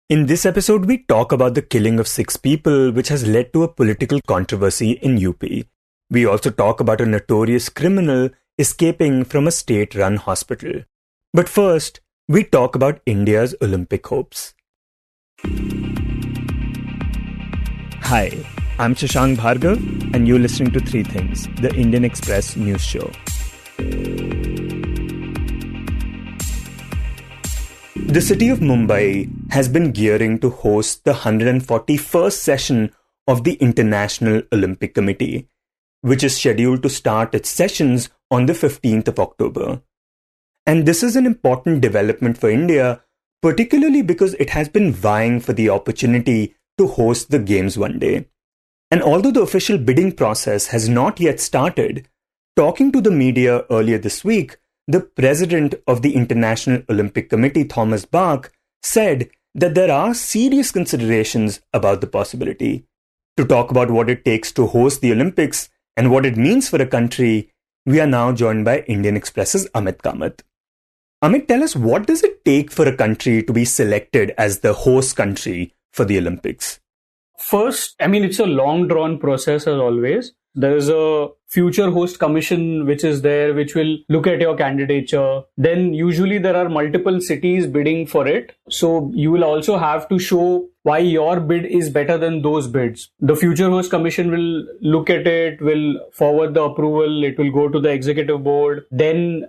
In this episode, we talk about the killing of 6 people, which has led to a political controversy in UP. We also talk about a notorious criminal escaping from a state-run hospital. But first, we talk about India's Olympic hopes. Hi, I'm Shashank Bhargava, and you're listening to Three Things, the Indian Express news show. The city of Mumbai has been gearing to host the 141st session of the International Olympic Committee, which is scheduled to start its sessions on the 15th of October. And this is an important development for India, particularly because it has been vying for the opportunity to host the Games one day. And although the official bidding process has not yet started, talking to the media earlier this week, the president of the International Olympic Committee, Thomas Bach, said that there are serious considerations about the possibility. To talk about what it takes to host the Olympics and what it means for a country, we are now joined by Indian Express's Amit Kamath. Amit, tell us, what does it take for a country to be selected as the host country for the Olympics? First, it's a long drawn process as always. There is a future host commission which is there, which will look at your candidature. Then usually there are multiple cities bidding for it. So you will also have to show why your bid is better than those bids. The future host commission will look at it, will forward the approval. It will go to the executive board. Then,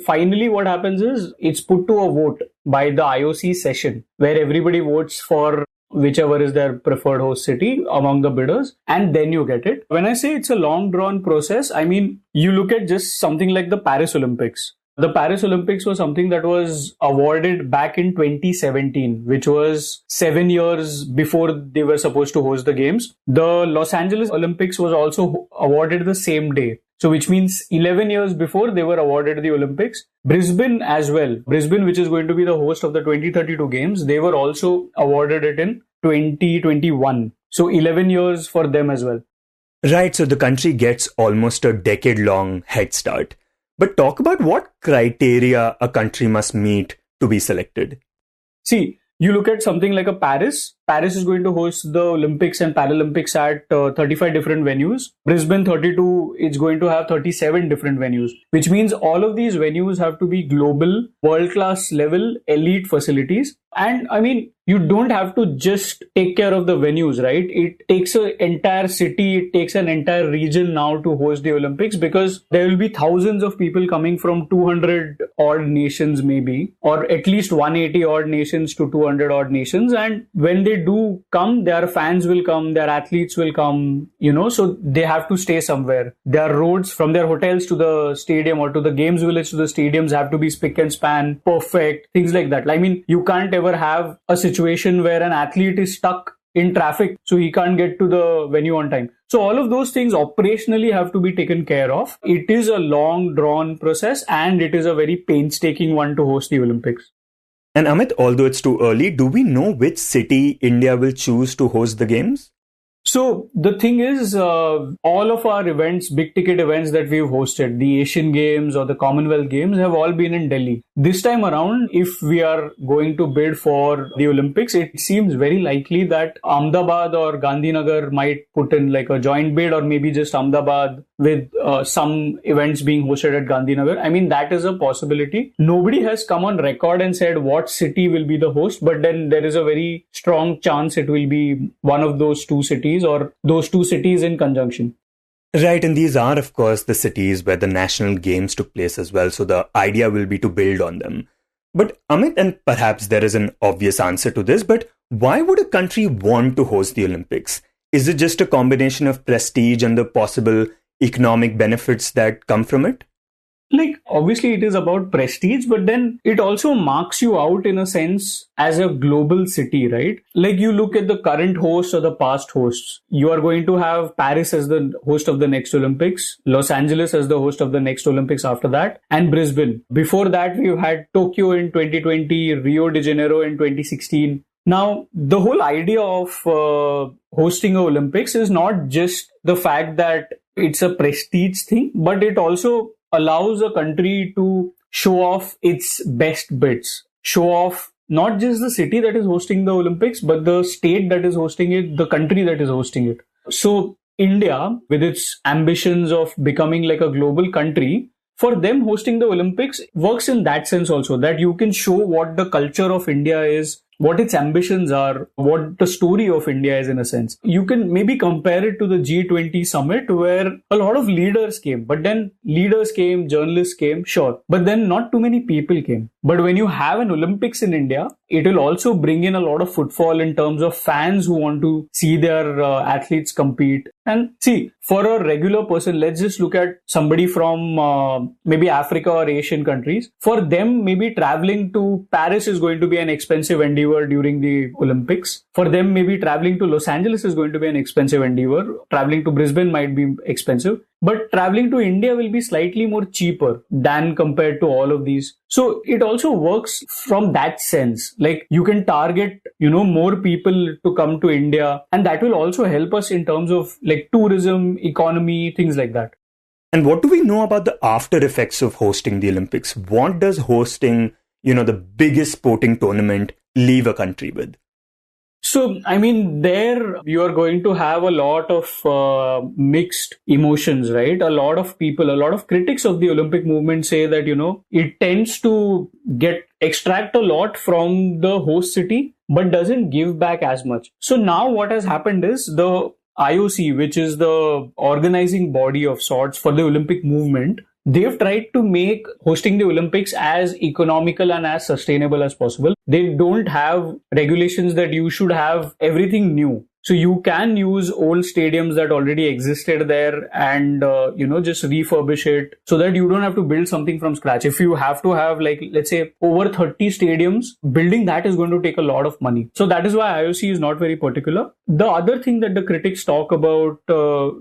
finally what happens is it's put to a vote by the IOC session where everybody votes for whichever is their preferred host city among the bidders, and then you get it. When I say it's a long drawn process, you look at just something like the Paris Olympics. The Paris Olympics was something that was awarded back in 2017, which was 7 years before they were supposed to host the games. The Los Angeles Olympics was also awarded the same day. So which means 11 years before they were awarded the Olympics. Brisbane as well. Brisbane, which is going to be the host of the 2032 games, they were also awarded it in 2021. So 11 years for them as well. Right, so the country gets almost a decade-long head start. But talk about what criteria a country must meet to be selected. See, you look at something like a Paris. Paris is going to host the Olympics and Paralympics at 35 different venues. Brisbane 32 is going to have 37 different venues, which means all of these venues have to be global, world-class level, elite facilities. And you don't have to just take care of the venues, right? It takes an entire city, it takes an entire region now to host the Olympics, because there will be thousands of people coming from 200 odd nations maybe, or at least 180 odd nations to 200 odd nations. And when they do come, their fans will come, their athletes will come, so they have to stay somewhere. Their roads from their hotels to the stadium or to the games village to the stadiums have to be spick and span, perfect, things like that. You can't ever have a situation where an athlete is stuck in traffic, so he can't get to the venue on time. So all of those things operationally have to be taken care of. It is a long drawn process and it is a very painstaking one to host the Olympics. And Amit, although it's too early, do we know which city India will choose to host the games? So the thing is, all of our events, big ticket events that we've hosted, the Asian Games or the Commonwealth Games, have all been in Delhi. This time around, if we are going to bid for the Olympics, it seems very likely that Ahmedabad or Gandhinagar might put in like a joint bid, or maybe just Ahmedabad with some events being hosted at Gandhinagar. That is a possibility. Nobody has come on record and said what city will be the host, but then there is a very strong chance it will be one of those two cities or those two cities in conjunction. Right, and these are, of course, the cities where the national games took place as well, so the idea will be to build on them. But Amit, and perhaps there is an obvious answer to this, but why would a country want to host the Olympics? Is it just a combination of prestige and the possible economic benefits that come from it? Obviously it is about prestige, but then it also marks you out in a sense as a global city, right? You look at the current hosts or the past hosts. You are going to have Paris as the host of the next Olympics, Los Angeles as the host of the next Olympics after that, and Brisbane. Before that, we've had Tokyo in 2020, Rio de Janeiro in 2016. Now, the whole idea of hosting the Olympics is not just the fact that it's a prestige thing, but it also allows a country to show off its best bits, show off not just the city that is hosting the Olympics, but the state that is hosting it, the country that is hosting it. So India, with its ambitions of becoming like a global country, for them hosting the Olympics works in that sense also, that you can show what the culture of India is, what its ambitions are, what the story of India is in a sense. You can maybe compare it to the G20 summit where a lot of leaders came, but then leaders came, journalists came, sure, but then not too many people came. But when you have an Olympics in India, it will also bring in a lot of footfall in terms of fans who want to see their athletes compete. And see, for a regular person, let's just look at somebody from maybe Africa or Asian countries. For them, maybe traveling to Paris is going to be an expensive endeavor during the Olympics. For them, maybe traveling to Los Angeles is going to be an expensive endeavor. Traveling to Brisbane might be expensive. But traveling to India will be slightly more cheaper than compared to all of these. So it also works from that sense. Like you can target, more people to come to India. And that will also help us in terms of like tourism, economy, things like that. And what do we know about the after effects of hosting the Olympics? What does hosting, the biggest sporting tournament leave a country with? So, there you are going to have a lot of mixed emotions, right? A lot of people, a lot of critics of the Olympic movement say that, it tends to extract a lot from the host city, but doesn't give back as much. So now what has happened is the IOC, which is the organizing body of sorts for the Olympic movement, they've tried to make hosting the Olympics as economical and as sustainable as possible. They don't have regulations that you should have everything new. So you can use old stadiums that already existed there and, just refurbish it so that you don't have to build something from scratch. If you have to have let's say over 30 stadiums, building that is going to take a lot of money. So that is why IOC is not very particular. The other thing that the critics talk about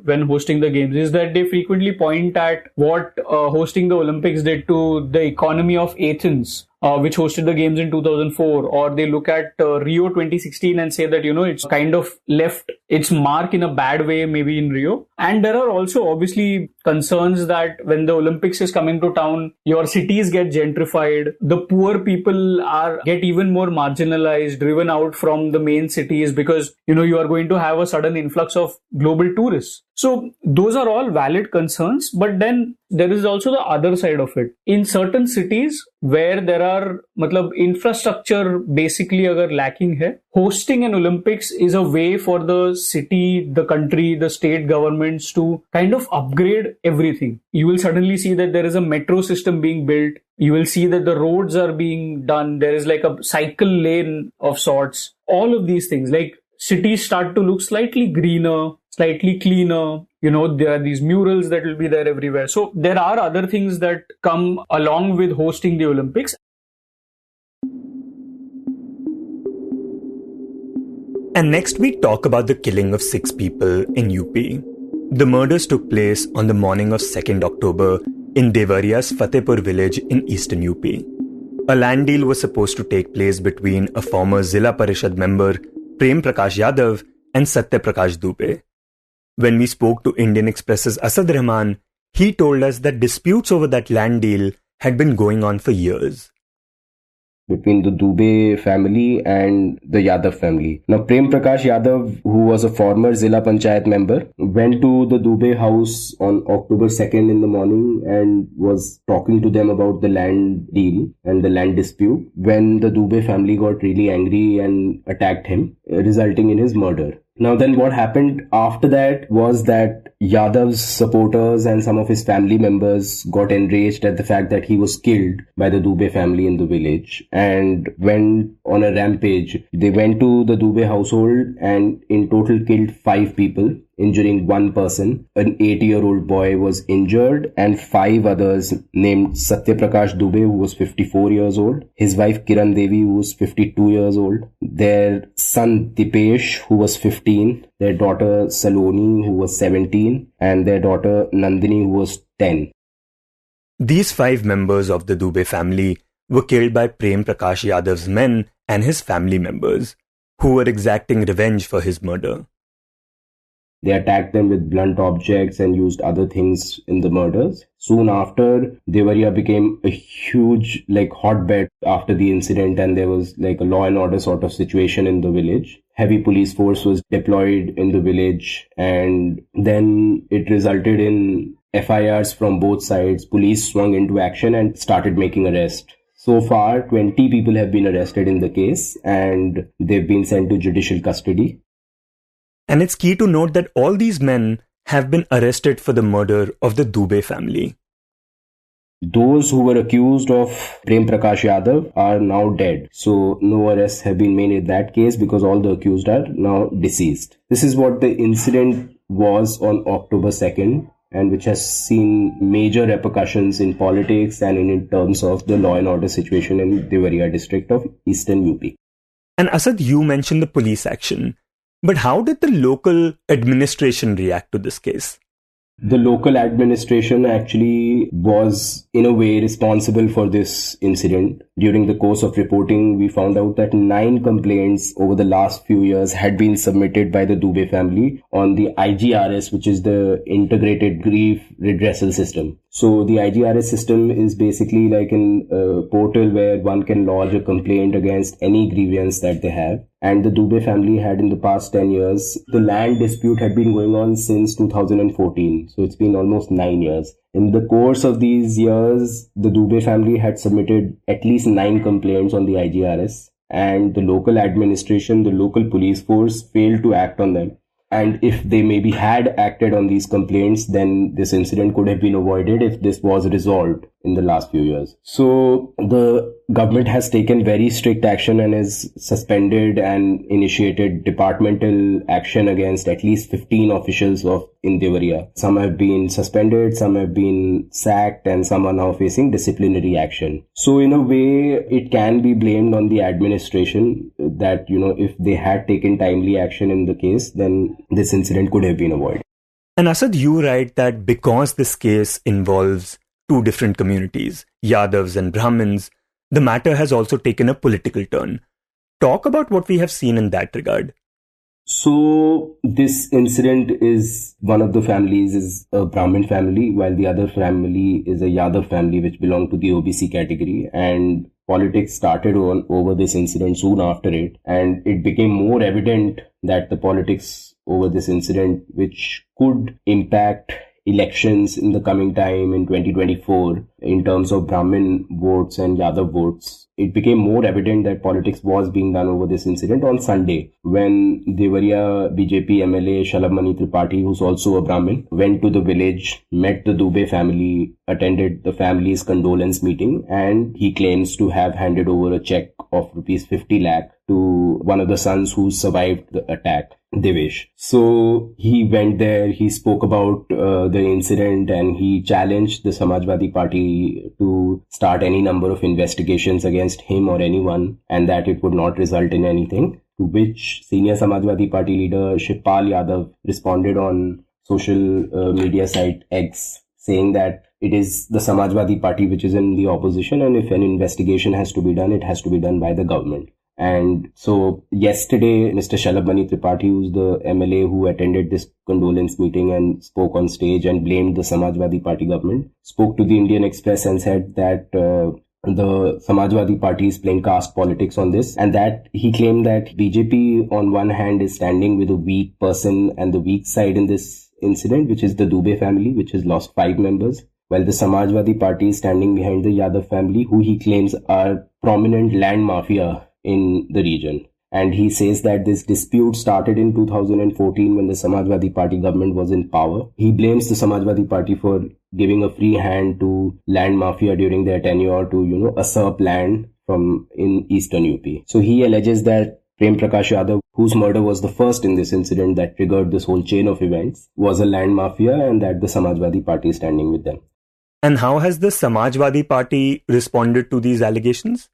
when hosting the games is that they frequently point at what hosting the Olympics did to the economy of Athens, which hosted the games in 2004, or they look at Rio 2016 and say that, it's kind of left its mark in a bad way, maybe in Rio. And there are also obviously concerns that when the Olympics is coming to town, your cities get gentrified. The poor people get even more marginalized, driven out from the main cities because, you are going to have a sudden influx of global tourists. So those are all valid concerns, but then there is also the other side of it. In certain cities where there are infrastructure basically agar lacking hai, hosting an Olympics is a way for the city, the country, the state governments to kind of upgrade everything. You will suddenly see that there is a metro system being built. You will see that the roads are being done. There is like a cycle lane of sorts. All of these things, like cities start to look slightly greener, slightly cleaner. There are these murals that will be there everywhere. So there are other things that come along with hosting the Olympics. And next we talk about the killing of 6 people in UP. The murders took place on the morning of 2nd October in Deoria's Fatehpur village in eastern UP. A land deal was supposed to take place between a former Zilla Parishad member, Prem Prakash Yadav, and Satya Prakash Dubey. When we spoke to Indian Express's Asad Rahman, he told us that disputes over that land deal had been going on for years. Between the Dubey family and the Yadav family. Now, Prem Prakash Yadav, who was a former Zilla Panchayat member, went to the Dubey house on October 2nd in the morning and was talking to them about the land deal and the land dispute when the Dubey family got really angry and attacked him, resulting in his murder. Now then what happened after that was that Yadav's supporters and some of his family members got enraged at the fact that he was killed by the Dubey family in the village and went on a rampage. They went to the Dubey household and in total killed 5 people, injuring 1 person. An 8-year-old boy was injured and 5 others named Satya Prakash Dubey, who was 54 years old, his wife Kiran Devi, who was 52 years old, their son Dipesh, who was 15, their daughter Saloni, who was 17, and their daughter Nandini, who was 10. These 5 members of the Dubey family were killed by Prem Prakash Yadav's men and his family members, who were exacting revenge for his murder. They attacked them with blunt objects and used other things in the murders. Soon after, Deoria became a huge hotbed after the incident, and there was a law and order sort of situation in the village. Heavy police force was deployed in the village, and then it resulted in FIRs from both sides. Police swung into action and started making arrests. So far, 20 people have been arrested in the case, and they've been sent to judicial custody. And it's key to note that all these men have been arrested for the murder of the Dubey family. Those who were accused of Prem Prakash Yadav are now dead. So no arrests have been made in that case because all the accused are now deceased. This is what the incident was on October 2nd, and which has seen major repercussions in politics and in terms of the law and order situation in Deoria district of Eastern UP. And Asad, you mentioned the police action. But how did the local administration react to this case? The local administration actually was, in a way, responsible for this incident. During the course of reporting, we found out that 9 complaints over the last few years had been submitted by the Dubey family on the IGRS, which is the Integrated Grief Redressal System. So the IGRS system is basically like a portal where one can lodge a complaint against any grievance that they have. And the Dubey family had, in the past 10 years, the land dispute had been going on since 2014. So it's been almost 9 years. In the course of these years, the Dubey family had submitted at least 9 complaints on the IGRS, and the local administration, the local police force failed to act on them. And if they maybe had acted on these complaints, then this incident could have been avoided if this was resolved in the last few years. So the government has taken very strict action and has suspended and initiated departmental action against at least 15 officials in Deoria. Some have been suspended, some have been sacked, and some are now facing disciplinary action. So in a way, it can be blamed on the administration that, if they had taken timely action in the case, then this incident could have been avoided. And Asad, you write that because this case involves 2 different communities, Yadavs and Brahmins, the matter has also taken a political turn. Talk about what we have seen in that regard. So this incident is, one of the families is a Brahmin family, while the other family is a Yadav family, which belong to the OBC category. And politics started over this incident soon after it. And it became more evident that the politics over this incident, which could impact elections in the coming time in 2024 in terms of Brahmin votes and Yadav votes, it became more evident that politics was being done over this incident on Sunday when Deoria BJP MLA Shalabh Tripathi, who's also a Brahmin, went to the village, met the Dubey family, attended the family's condolence meeting, and he claims to have handed over a check of rupees 50 lakh to one of the sons who survived the attack, Devesh. So he went there, he spoke about the incident, and he challenged the Samajwadi Party to start any number of investigations against him or anyone, and that it would not result in anything. To which senior Samajwadi Party leader Shipal Yadav responded on social media site X, saying that it is the Samajwadi Party which is in the opposition, and if an investigation has to be done, it has to be done by the government. And so yesterday, Mr. Shalabh Tripathi, who's the MLA who attended this condolence meeting and spoke on stage and blamed the Samajwadi Party government, spoke to the Indian Express and said that the Samajwadi Party is playing caste politics on this, and that he claimed that BJP on one hand is standing with a weak person and the weak side in this incident, which is the Dubey family, which has lost 5 members, while the Samajwadi Party is standing behind the Yadav family, who he claims are prominent land mafia in the region. And he says that this dispute started in 2014 when the Samajwadi Party government was in power. He blames the Samajwadi Party for giving a free hand to land mafia during their tenure to, usurp land in eastern UP. So he alleges that Prem Prakash Yadav, whose murder was the first in this incident that triggered this whole chain of events, was a land mafia, and that the Samajwadi Party is standing with them. And how has the Samajwadi Party responded to these allegations?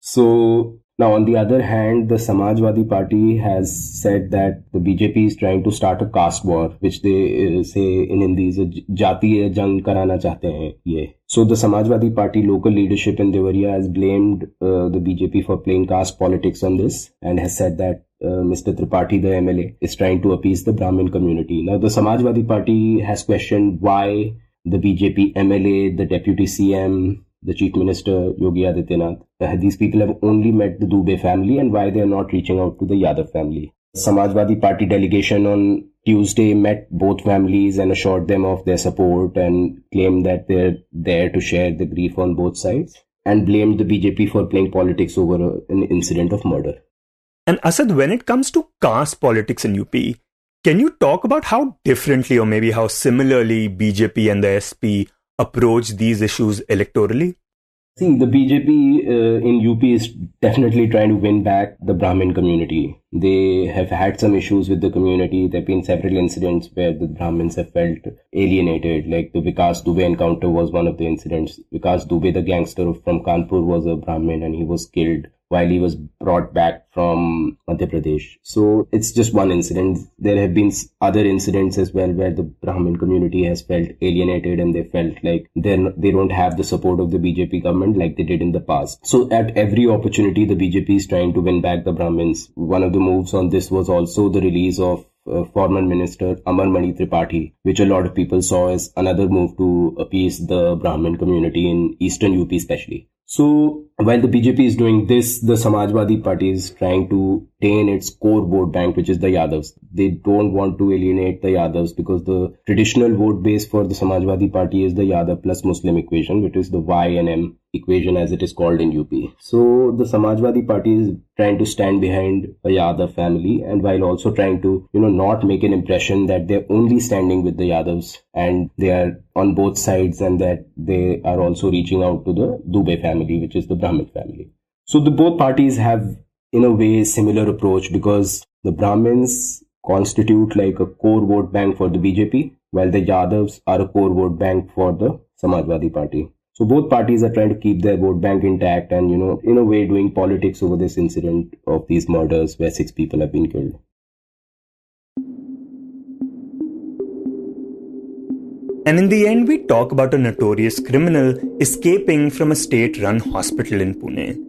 So now, on the other hand, the Samajwadi Party has said that the BJP is trying to start a caste war, which they say in Hindi is jatiya jang karana chahte hain ye. So the Samajwadi Party local leadership in Deoria has blamed the BJP for playing caste politics on this, and has said that Mr. Tripathi, the MLA, is trying to appease the Brahmin community. Now, the Samajwadi Party has questioned why the BJP MLA, the Deputy CM, the Chief Minister Yogi Adityanath, these people have only met the Dubey family, and why they are not reaching out to the Yadav family. Samajwadi Party delegation on Tuesday met both families and assured them of their support and claimed that they're there to share the grief on both sides, and blamed the BJP for playing politics over an incident of murder. And Asad, when it comes to caste politics in UP, can you talk about how differently or maybe how similarly BJP and the SP approach these issues electorally? See, the BJP in UP is definitely trying to win back the Brahmin community. They have had some issues with the community. There have been several incidents where the Brahmins have felt alienated, like the Vikas Dubey encounter was one of the incidents. Vikas Dubey, the gangster from Kanpur, was a Brahmin and he was killed while he was brought back from Madhya Pradesh. So it's just one incident. There have been other incidents as well where the Brahmin community has felt alienated and they felt like they don't have the support of the BJP government like they did in the past. So at every opportunity, the BJP is trying to win back the Brahmins. One of the moves on this was also the release of former minister Amar Mani Tripathi, which a lot of people saw as another move to appease the Brahmin community in eastern UP especially. So while the BJP is doing this, the Samajwadi Party is trying to retain its core vote bank, which is the Yadavs. They don't want to alienate the Yadavs because the traditional vote base for the Samajwadi Party is the Yadav plus Muslim equation, which is the Y and M equation as it is called in UP. So the Samajwadi Party is trying to stand behind a Yadav family, and while also trying to, not make an impression that they're only standing with the Yadavs and they are on both sides and that they are also reaching out to the Dubey family, which is the Brahmin family. So the both parties have, in a way, similar approach because the Brahmins constitute like a core vote bank for the BJP, while the Yadavs are a core vote bank for the Samajwadi Party. So both parties are trying to keep their vote bank intact and, in a way doing politics over this incident of these murders where 6 people have been killed. And in the end, we talk about a notorious criminal escaping from a state-run hospital in Pune.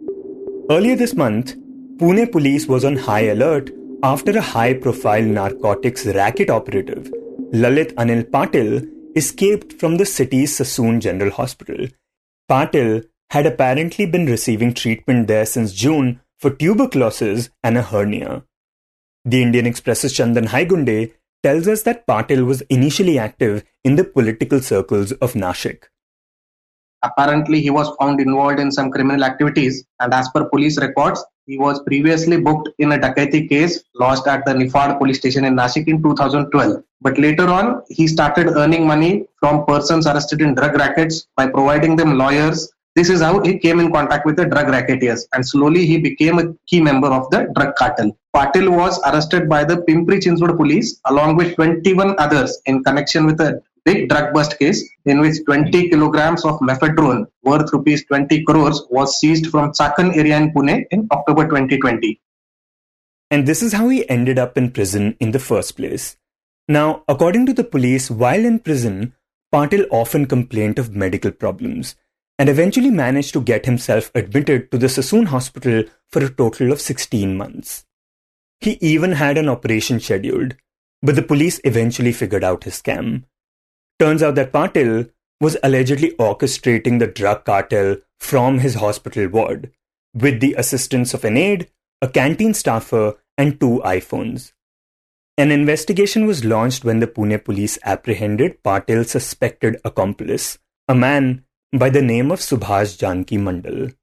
Earlier this month, Pune police was on high alert after a high-profile narcotics racket operative, Lalit Anil Patil, escaped from the city's Sassoon General Hospital. Patil had apparently been receiving treatment there since June for tuberculosis and a hernia. The Indian Express's Chandan Haygunde tells us that Patil was initially active in the political circles of Nashik. Apparently, he was found involved in some criminal activities, and as per police records, he was previously booked in a Dakaiti case lodged at the Nifad police station in Nashik in 2012. But later on, he started earning money from persons arrested in drug rackets by providing them lawyers. This is how he came in contact with the drug racketeers, and slowly he became a key member of the drug cartel. Patil was arrested by the Pimpri-Chinchwad police along with 21 others in connection with a big drug bust case in which 20 kilograms of mephedrone worth rupees 20 crores was seized from Chakan area in Pune in October 2020. And this is how he ended up in prison in the first place. Now, according to the police, while in prison, Patil often complained of medical problems and eventually managed to get himself admitted to the Sassoon hospital for a total of 16 months. He even had an operation scheduled, but the police eventually figured out his scam. Turns out that Patil was allegedly orchestrating the drug cartel from his hospital ward, with the assistance of an aide, a canteen staffer, and 2 iPhones. An investigation was launched when the Pune police apprehended Patil's suspected accomplice, a man by the name of Subhash Janki Mandal.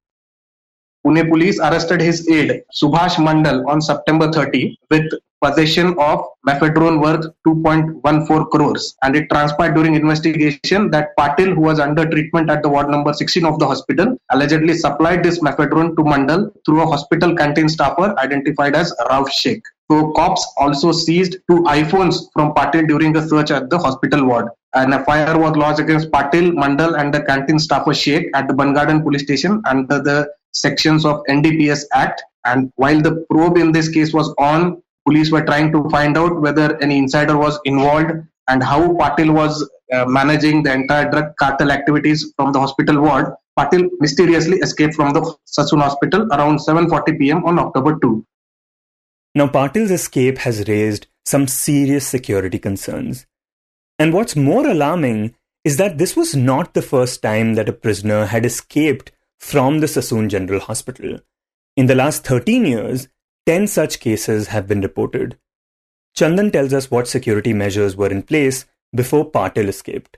Pune police arrested his aide, Subhash Mandal, on September 30 with possession of mephedrone worth 2.14 crores. And it transpired during investigation that Patil, who was under treatment at the ward number 16 of the hospital, allegedly supplied this mephedrone to Mandal through a hospital canteen staffer identified as Rauf Sheikh. So cops also seized 2 iPhones from Patil during a search at the hospital ward. An FIR was lodged against Patil, Mandal and the canteen staffer Sheikh at the Bangarden police station under the sections of NDPS Act. And while the probe in this case was on, police were trying to find out whether any insider was involved and how Patil was managing the entire drug cartel activities from the hospital ward. Patil mysteriously escaped from the Sassoon hospital around 7:40 p.m. on October 2. Now, Patil's escape has raised some serious security concerns. And what's more alarming is that this was not the first time that a prisoner had escaped from the Sassoon General Hospital. In the last 13 years, 10 such cases have been reported. Chandan tells us what security measures were in place before Patil escaped.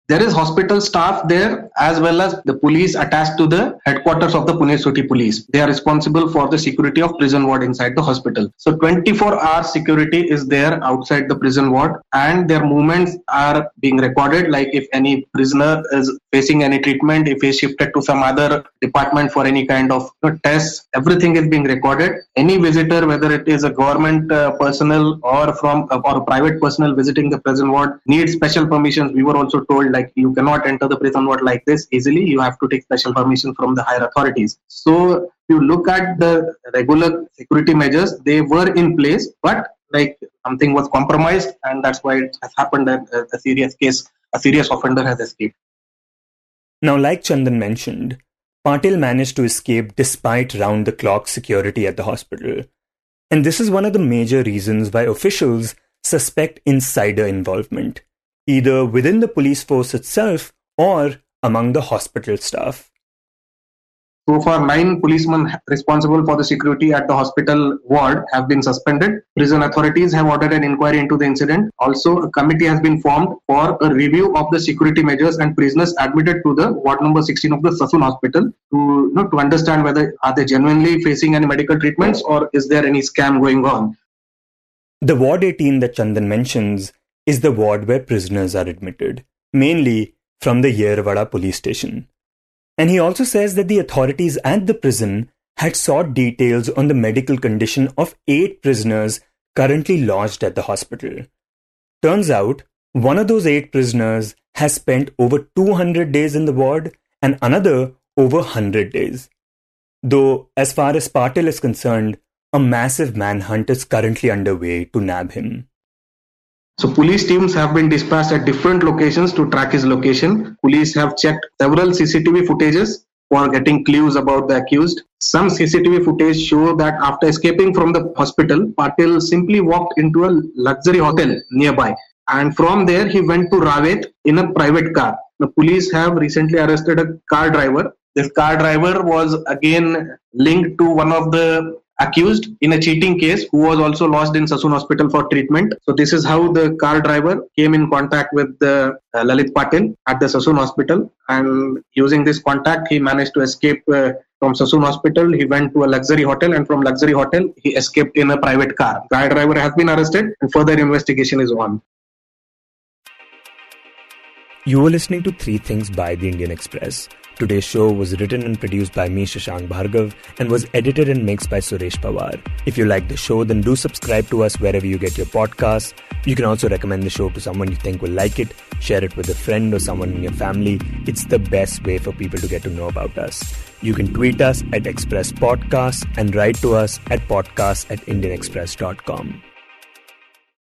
There is hospital staff there as well as the police attached to the headquarters of the Pune City Police. They are responsible for the security of prison ward inside the hospital. So 24-hour security is there outside the prison ward and their movements are being recorded. Like if any prisoner is facing any treatment, if he is shifted to some other department for any kind of tests, everything is being recorded. Any visitor, whether it is a government personnel or a private personnel visiting the prison ward, needs special permissions. We were also told like you cannot enter the prison ward like this easily. You have to take special permission from the higher authorities. So if you look at the regular security measures, they were in place, but like something was compromised, and that's why it has happened that a serious offender has escaped. Now, like Chandan mentioned, Patil managed to escape despite round-the-clock security at the hospital. And this is one of the major reasons why officials suspect insider involvement, either within the police force itself or among the hospital staff. So far, 9 policemen responsible for the security at the hospital ward have been suspended. Prison authorities have ordered an inquiry into the incident. Also, a committee has been formed for a review of the security measures and prisoners admitted to the ward number 16 of the Sassoon Hospital to understand whether are they genuinely facing any medical treatments or is there any scam going on. The Ward 18 that Chandan mentions is the ward where prisoners are admitted, mainly from the Yerwada police station. And he also says that the authorities at the prison had sought details on the medical condition of 8 prisoners currently lodged at the hospital. Turns out, one of those 8 prisoners has spent over 200 days in the ward and another over 100 days. Though, as far as Patil is concerned, a massive manhunt is currently underway to nab him. So police teams have been dispatched at different locations to track his location. Police have checked several CCTV footages for getting clues about the accused. Some CCTV footage show that after escaping from the hospital, Patil simply walked into a luxury hotel nearby. And from there, he went to Rawet in a private car. The police have recently arrested a car driver. This car driver was again linked to one of the accused in a cheating case who was also lodged in Sassoon Hospital for treatment. So this is how the car driver came in contact with the Lalit Patil at the Sassoon Hospital, and using this contact he managed to escape from Sassoon Hospital. He went to a luxury hotel and from luxury hotel he escaped in a private car. Car driver has been arrested and further investigation is on. You were listening to 3 Things by the Indian Express. Today's show was written and produced by me, Shashank Bhargava, and was edited and mixed by Suresh Pawar. If you like the show, then do subscribe to us wherever you get your podcasts. You can also recommend the show to someone you think will like it, share it with a friend or someone in your family. It's the best way for people to get to know about us. You can tweet us at Express Podcasts and write to us at podcasts@indianexpress.com.